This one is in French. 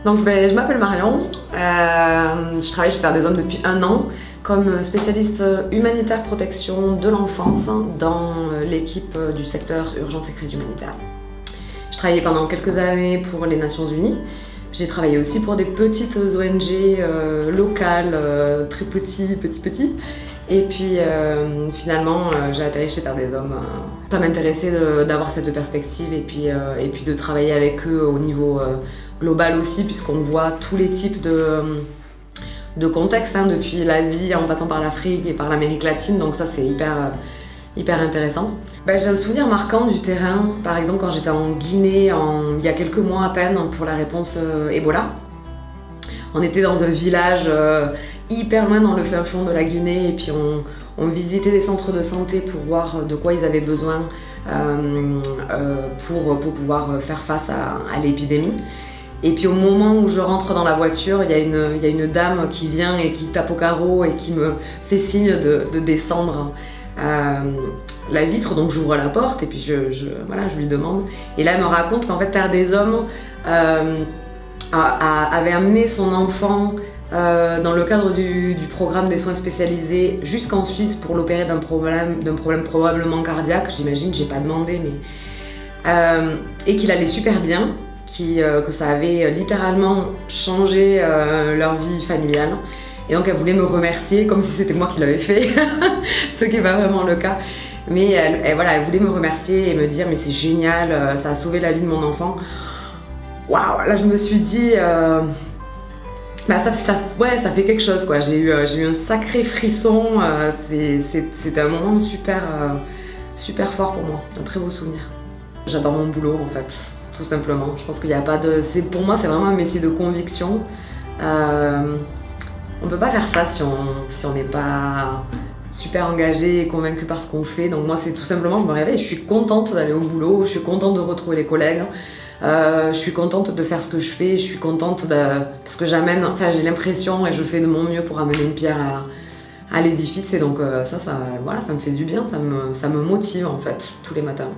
Donc je m'appelle Marion, je travaille chez Terre des Hommes depuis 1 an comme spécialiste humanitaire protection de l'enfance dans l'équipe du secteur urgence et crise humanitaire. Je travaillais pendant quelques années pour les Nations Unies. J'ai travaillé aussi pour des petites ONG locales, très petits. Et puis finalement, j'ai atterri chez Terre des Hommes. Ça m'intéressait d'avoir cette perspective et puis de travailler avec eux au niveau global aussi, puisqu'on voit tous les types de contextes, hein, depuis l'Asie en passant par l'Afrique et par l'Amérique latine. Donc ça, c'est hyper intéressant. J'ai un souvenir marquant du terrain, par exemple quand j'étais en Guinée il y a quelques mois à peine pour la réponse Ebola. On était dans un village hyper loin dans le fin fond de la Guinée et puis on visitait des centres de santé pour voir de quoi ils avaient besoin pour pouvoir faire face à l'épidémie. Et puis au moment où je rentre dans la voiture, il y a une dame qui vient et qui tape au carreau et qui me fait signe de descendre la vitre, donc j'ouvre la porte et puis voilà, je lui demande. Et là elle me raconte qu'en fait Terre des Hommes avait amené son enfant dans le cadre du programme des soins spécialisés jusqu'en Suisse pour l'opérer d'un problème probablement cardiaque, j'imagine, j'ai pas demandé, mais et qu'il allait super bien, que ça avait littéralement changé leur vie familiale. Et donc elle voulait me remercier comme si c'était moi qui l'avais fait, ce qui n'est pas vraiment le cas. Mais elle voulait me remercier et me dire mais c'est génial, ça a sauvé la vie de mon enfant. Waouh, là je me suis dit, ça fait quelque chose quoi. J'ai eu un sacré frisson, c'était un moment super fort pour moi, un très beau souvenir. J'adore mon boulot en fait, tout simplement. Je pense qu'il n'y a pas de... Pour moi c'est vraiment un métier de conviction. On ne peut pas faire ça si on n'est pas super engagé et convaincu par ce qu'on fait. Donc moi c'est tout simplement, je me réveille, je suis contente d'aller au boulot, je suis contente de retrouver les collègues, je suis contente de faire ce que je fais, je suis contente parce que j'ai l'impression et je fais de mon mieux pour amener une pierre à l'édifice. Et donc voilà, ça me fait du bien, ça me motive en fait tous les matins.